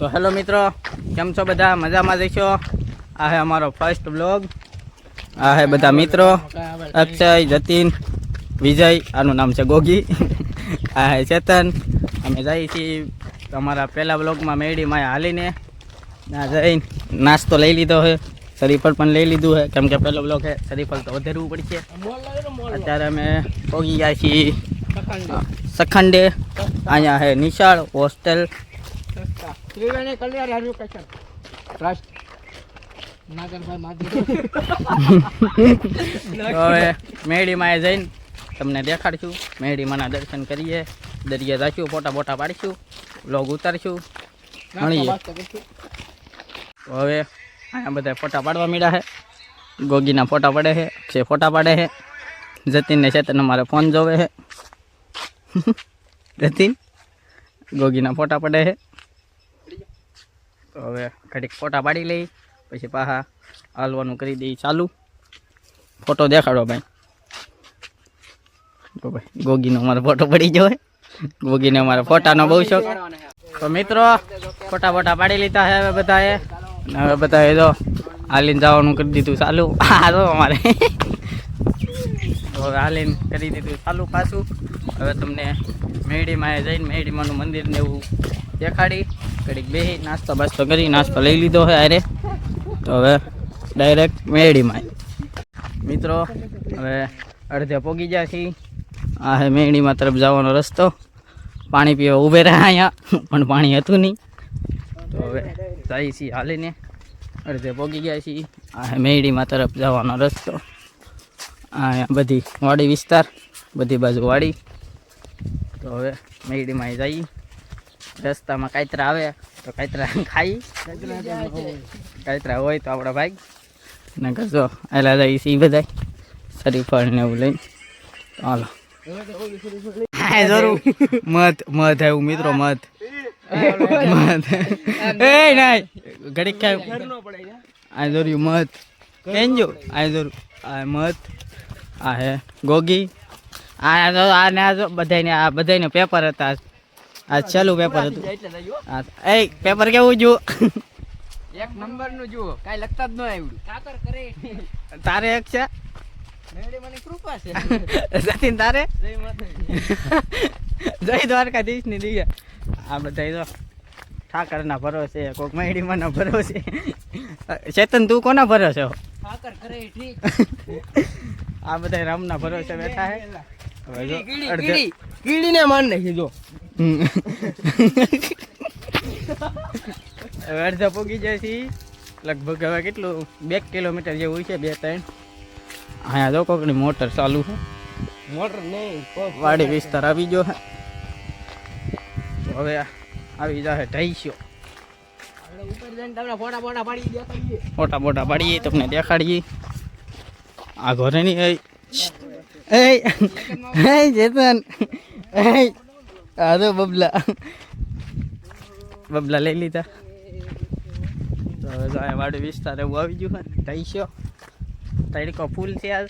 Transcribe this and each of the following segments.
તો હેલો મિત્રો, કેમ છો બધા? મજામાં જઈશો? આ હે અમારો ફર્સ્ટ બ્લોગ. આ હે બધા મિત્રો, અક્ષય, જતીન, વિજય, આનું નામ છે ગોગી. આ હે ચેતન. અમે જઈએ છીએ અમારા પહેલા બ્લોગમાં મેડીમાં હાલીને ના જઈને નાસ્તો લઈ લીધો છે. શરીફળ પણ લઈ લીધું છે, કેમ કે પહેલો બ્લોગ છે, શરીફળ તો વધારવું પડશે. અત્યારે અમે પહોંચી ગયા છીએ સખંડે. અહીંયા છે નિશાળ હોસ્ટેલ. હવે મેડીમાં જઈને તમને દેખાડશું. મેડીમાંના દર્શન કરીએ, દરિયા જઈશું, ફોટા બોટા પાડીશું, વ્લોગ ઉતારીશું, મળીએ. હવે અહીંયા બધા ફોટા પાડવા માંડ્યા છે. ગોગીના ફોટા પડે છે, અક્ષય ફોટા પાડે છે, જતીનને ચેતન અમારે ફોન જોવે છે. જતીન ગોગીના ફોટા પડે છે. તો હવે ઘડીક ફોટા પાડી લઈ, પછી પાછા હાલવાનું કરી દઈ ચાલુ. ફોટો દેખાડો ભાઈ. તો ભાઈ ગોગીનો અમારો ફોટો પડી ગયો હોય. ગોગીને અમારા ફોટાનો બહુ શોખ. તો મિત્રો ફોટા બોટા પાડી લીધા છે હવે બધાએ. હવે બધાએ જો હાલીને જવાનું કરી દીધું ચાલુ. હા તો અમારે હવે હાલીને કરી દીધું ચાલુ પાછું. હવે તમને મેડીમાં જઈને મેડીમાંનું મંદિર ને એવું દેખાડી ઘડીક બેસી નાસ્તો બાસ્તો કરી નાસ્તો લઈ લીધો છે અરે. તો હવે ડાયરેક્ટ મેડીમાં મિત્રો હવે અડધે પોગી ગયા છીએ. આ હે મેડીમાં તરફ જવાનો રસ્તો. પાણી પીવા ઊભે રહ્યા અહીંયા, પણ પાણી હતું નહીં. તો હવે જઈએ છીએ હાલીને, અડધે પોગી ગયા છીએ. આ હે મેડીમાં તરફ જવાનો રસ્તો. અહીંયા બધી વાડી વિસ્તાર, બધી બાજુ વાડી. તો હવે મેડીમાં જઈએ. રસ્તામાં કાતરા આવે તો કાતરા ખાઈ, કાતરા હોય તો આપણા ભાઈ ને કરજો. એલા જઈએ છીએ બધા શરીફળ ને એવું લઈને. હાલો હા જરૂર. મધ આવ્યું મિત્રો, મધ એ નાય ઘડીક ખાય. આ જોર્યું મધ કેજો. આ જોરું આ મધ. આ હે ગોગી. આ બધાને આ બધાને પેપર હતા. આ ચાલુ પેપર હતું. એ પેપર કેવું જુઓ? એક નંબર નું જુઓ, કાઈ લખતા જ ન આવડ્યું. કાતર કરે તારે એક છે મેડી મને કૃપા છે. જતીન તારે જય દ્વારકાધીશ ની દીયા. આ બધા જો ઠાકર ના ભરોસે, કોક મેડીમાં ના ભરોસે. ચેતન તું કોના ભરોસે? કાતર કરે ઠીક. આ બધા રામ ના ભરોસે બેઠા હે. હવે જો કીડી ને માર નાખી જો. હવે અડધા પોગી જાય છે લગભગ. હવે કેટલું 2 કિલોમીટર જેવું છે, 2-3. અહીંયા જો કોકની મોટર ચાલુ છે. મોટર નહીં, વાડી વિસ્તાર આવી ગયો છે. હવે આવી જાય ઢાઈસ્યો. ઉપર જઈને તમને ફોટા બોટા પાડી દેખાડીએ. ફોટા બોટા પાડીએ, તમને દેખાડીએ. આ ઘરે નહીં ચેતન. આ તો બબલા લઈ લીધા. તો હવે વાડી વિસ્તાર એવું આવી ગયું છે. ઢાઈસ્યો તડકો ફૂલ છે આજ,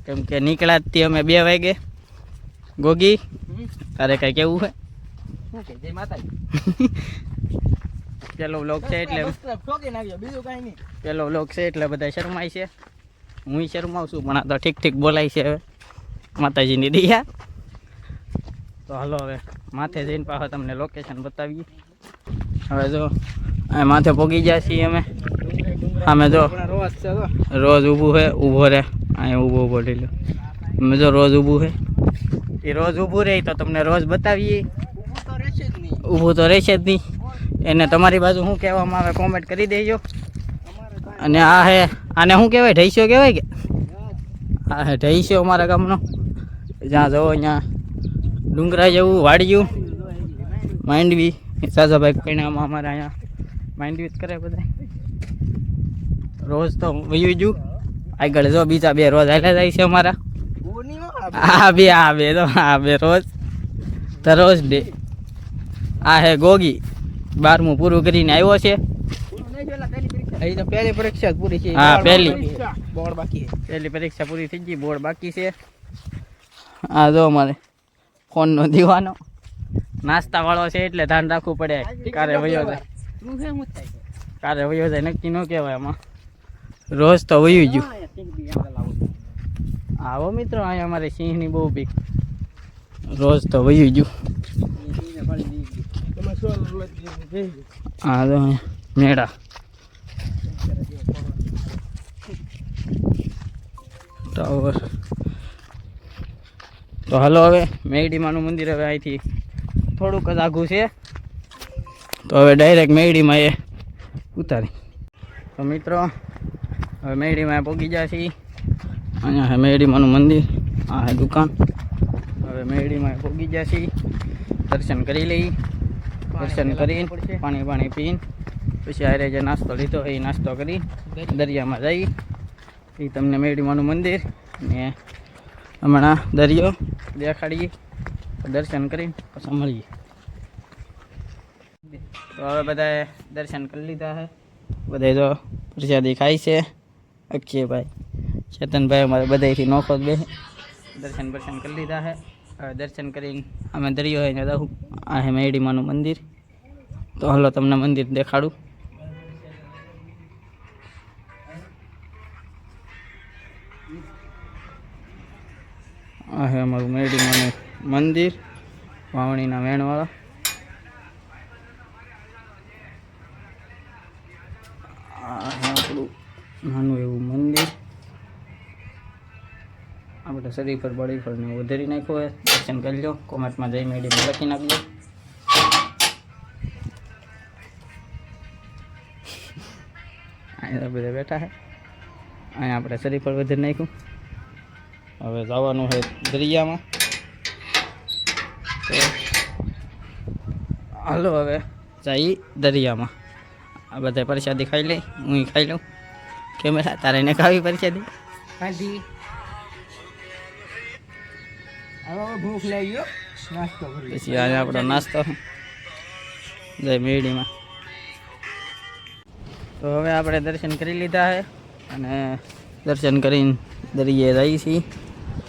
કેમ કે નીકળ્યા અમે 2 વાગે. ગોગી તારે કઈ કેવું છે? જય માતાજી. પેલો વ્લોગ છે એટલે બીજું કઈ નહીં. પેલો વ્લોગ છે એટલે બધા શરમાય છે. હું શરમાવું છું, પણ આ તો ઠીક બોલાય છે. હવે માતાજીની દયા. તો હાલો હવે માથે જઈને પાછા તમને લોકેશન બતાવીએ. હવે જો આ માથે પોગી ગયા છીએ અમે. અમે જો રોજ ઊભું છે, ઊભો રહે અહીંયા ઊભો લઈ લો. અમે જો રોજ ઊભું છે, એ રોજ ઊભું રહે તો તમને રોજ બતાવીએ. ઊભું તો રહેશે જ નહીં. એને તમારી બાજુ શું કહેવામાં આવે કોમેન્ટ કરી દેજો. અને આ હે આને શું કહેવાય? ઢઈસ્યો કહેવાય કે? આ હે ઢઈસ્યો અમારા ગામનો. જ્યાં જવો અહીંયા ડુંગરા જેવું વાડિયું માંડવી. સાજાભાઈ કઈનામાં અમારા અહીંયા માંડવી જ કરે બધા. રોજ તો વયું જુ આગળ જો બીજા 2 રોજ હાલ્યા જાય છે અમારા. આ બે રોજ તો રોજ ડે. આ હે ગોગી 12મું પૂરું કરીને આવ્યો છે. પહેલી પરીક્ષા પૂરી છે. હા પહેલી બોર્ડ બાકી છે. પહેલી પરીક્ષા પૂરી થઈ ગઈ, બોર્ડ બાકી છે. આ જો અમારે ફોનનો દીવાનો નાસ્તા વાળો છે એટલે ધ્યાન રાખવું પડે. કારે વયો જાય નું છે હું થાય છે કાલે વયો જાય નક્કી ન કહેવાય આમાં રોજ તો વયું ગયું હા યાર બી એમ લાવો આવો મિત્રો અહીંયા અમારે સિંહની બહુ બીક રોજ તો વયું ગયું એને પાડી દીધી તમે શું લઈ હા તો અહીંયા મેળા ટાવર તો હાલો હવે મેરડીમાનું મંદિર હવે અહીંથી થોડુંક જ આઘું છે તો હવે ડાયરેક્ટ મેરડીમાં એ ઉતારી તો મિત્રો હવે મેરડીમાં પહોંચી ગયા છીએ અહીંયા છે મેરડીમાનું મંદિર આ છે દુકાન હવે મેરડીમાં પહોંચી ગયા છીએ દર્શન કરી લઈ દર્શન કરીને પાણી પીને પછી આરે જે નાસ્તો લીધો એ નાસ્તો કરી દરિયામાં જઈ એ તમને મેરડીમાનું મંદિર ને હમણાં દરિયો દેખાડીએ દર્શન કરીને પછી મળીએ તો હવે બધાએ દર્શન કરી લીધા છે બધા તો પ્રસાદી ખાય છે અક્ષયભાઈ ચેતનભાઈ અમારે બધાથી નોખો જ બે દર્શન કરી લીધા છે હવે દર્શન કરીને અમે દરિયો હોય ને રહું આ છે મેરડીમાનું મંદિર તો હાલો તમને મંદિર દેખાડું આ છે અમારું મેરડીમાનું મંદિર વાવણીના વેણવાળા આ છે આપણું નાનું એવું મંદિર આપણે શરીર પર બળી પર ને વધારી નાખ્યો હોય દર્શન કરી લો કોમેન્ટમાં જઈ મેરડીમાં લખી નાખજો અહીંયા બધા બેઠા છે અહીંયા આપણે શરીર પર વધારી નાખ્યું હવે જવાનું છે દરિયામાં તો હાલો હવે જઈ દરિયામાં આ બધા પ્રસાદી ખાઈ લઈ હું ખાઈ લઉં કેમેરા તારે ને ખાવી પ્રસાદી ખાધી હવે ભૂખ લાગી ગયો નાસ્તો કરી પછી આજે આપણો નાસ્તો જય મેરડીમાં તો હવે આપણે દર્શન કરી લીધા છે અને દર્શન કરીને દરિયે જઈએ છીએ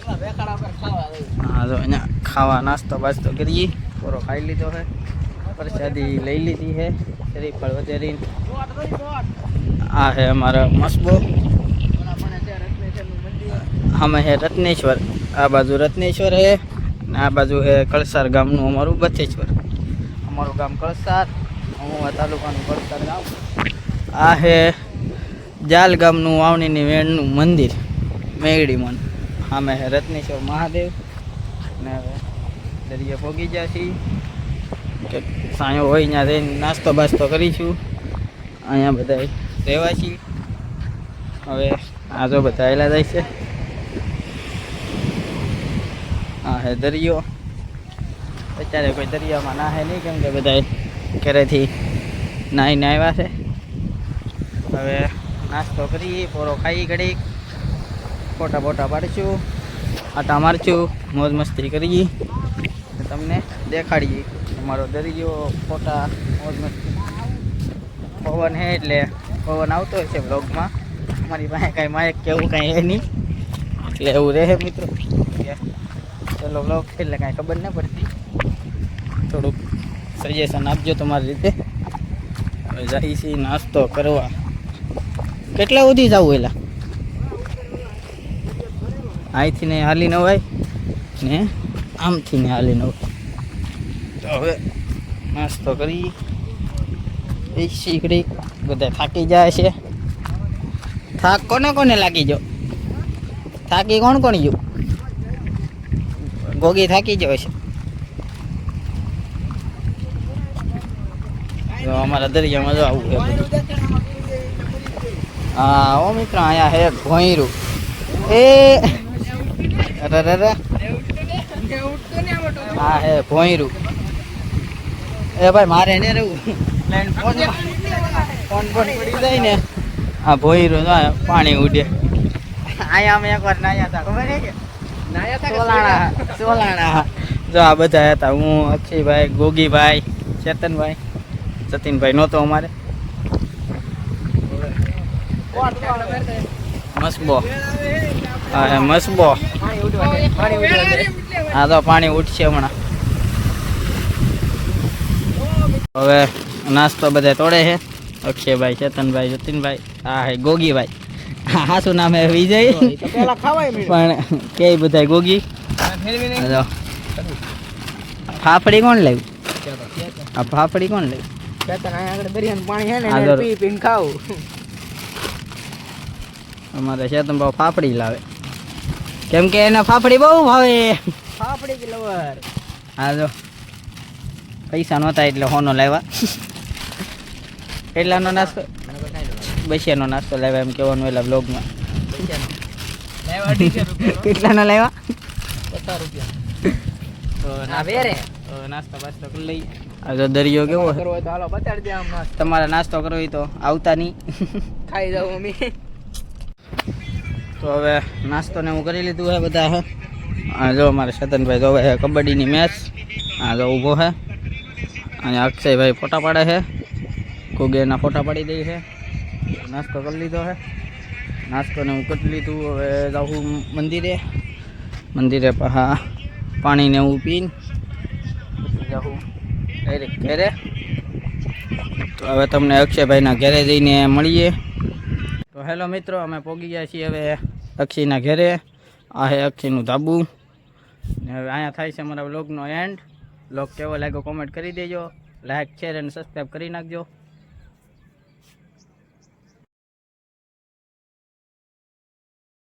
હા તો અહીંયા ખાવા નાસ્તો બાસ્તો કરીએ પૂરો ખાઈ લીધો છે પ્રસાદી લઈ લીધી છે શ્રીફળ વધેરીને આ છે અમારા મસબો અમે છે રત્નેશ્વર આ બાજુ રત્નેશ્વર છે ને આ બાજુ છે કળસાર ગામનું અમારું બથેશ્વર અમારું ગામ કળસાર હું તાલુકાનું કળસાર ગામ આ છે જાલ ગામનું વાવણીની વેણનું મંદિર મેરડીમાં સામે છે રત્નેશ્વર મહાદેવ ને હવે દરિયા પહોંચી ગયા છીએ કે સાંયો હોય ત્યાં જઈને નાસ્તો બાસ્તો કરીશું અહીંયા બધા રહેવા છીએ હવે આ જો બધા આવેલા જાય છે હા હે દરિયો અત્યારે કોઈ દરિયામાં નાહે નહીં કેમ કે બધા ઘરેથી નાહીને આવ્યા છે હવે નાસ્તો કરીએ પોરો ખાઈ ઘડીક ફોટા બોટા પાડીશું આટા મારશું મોજ મસ્તી કરીએ તમને દેખાડીએ અમારો દરિયો ફોટા મોજ મસ્તી પવન છે એટલે પવન આવતો હોય છે બ્લોગમાં અમારી પાસે કાંઈ માયક કે એવું કાંઈ હે નહીં એટલે એવું રહે મિત્રો ચલો બ્લોગ એટલે કાંઈ ખબર ન પડતી થોડુંક સજેશન આપજો તમારી રીતે હવે જઈએ છીએ નાસ્તો કરવા કેટલા સુધી જવું એલા અહીંથી ને હાલી ન હોય ને આમથી ને હાલી ન હોય તો હવે નાસ્તો કરી એક શીખડી બધા થાકી જાય છે થાક કોને કોને લાગી ગયો થાકી કોણ કોણ ગયું ગોગી થાકી જાય છે તો અમારા દરિયામાં જો આવું છે હા ઓ મિત્ર અહીંયા હે ભોંયરું એ અરે હા હે ભોંયરું એ ભાઈ મારે ને રહેવું ફોન પડી જાય ને આ ભોંયરું પાણી ઉડે અહીંયા અમે એકવાર નાયા હતા ખબર છે કે સોલાણા જો આ બધા હતા હું અક્ષયભાઈ ગોગીભાઈ ચેતનભાઈ સતીનભાઈ નહોતો અમારે મસબો હા મસબો હા તો પાણી ઉઠશે હમણાં હવે નાસ્તો બધા તોડે છે અક્ષયભાઈ, ચેતનભાઈ, જતીનભાઈ, આ હે ગોગીભાઈ. હા શું નામ હે વિજય, તો પેલા ખાવાય પણ કે બધા ગોગી. જો ફાફડી કોણ લાવ્યું? આ ફાફડી કોણ લાવ્યું? આગળ દરિયાનું પાણી છે ને આગળ. એને પી પીને ખાવું. અમારે ચેતનભાઈ ફાફડી લાવે કેમ કે એને ફાફડી બહુ ભાવે. ફાફડી કે લવર. હા જો પૈસા નહોતા એટલે હોનો લાવ્યા. કેટલાનો નાસ્તો? બસિયાનો નાસ્તો લાવ્યા એમ કહેવાનું એલા બ્લોગમાં. કેટલાનો લાવ્યા? 50 રૂપિયા. તો આ વેરે નાસ્તો બાસ્તો કરી લઈ. આ જો દરિયો કેવો છે. કરવો હોય તો હાલો બતાડી દે આમ નાસ્તો. તમારે નાસ્તો કરવો હોય તો આવતા નહીં. ખાઈ જાવ મમ્મી. તો હવે નાસ્તો ને હું કરી લીધું હે બધા હે. આ જો અમારે ચેતનભાઈ જોવે છે કબડ્ડીની મેચ. આ જો ઊભો છે અને અક્ષયભાઈ ફોટા પાડે છે. કોગેના ફોટા પાડી દઈ છે. નાસ્તો કરી લીધો છે. નાસ્તો ને હું કરી લીધું. હવે જાઉં મંદિરે. મંદિરે પાછા પાણીને એવું પીને પછી જાઉં ડાયરેક્ટ ઘરે. તો હવે તમને અક્ષયભાઈના ઘરે જઈને મળીએ. તો હેલો મિત્રો, અમે પહોંચી ગયા છીએ હવે અક્ષયના ઘરે. આ હે અક્ષયનું ધાબુ. ને હવે અહીંયા થાય છે અમારા વ્લોગનો એન્ડ. વ્લોગ કેવો લાગ્યો કોમેન્ટ કરી દેજો. લાઈક શેર અને સબસ્ક્રાઈબ કરી નાખજો.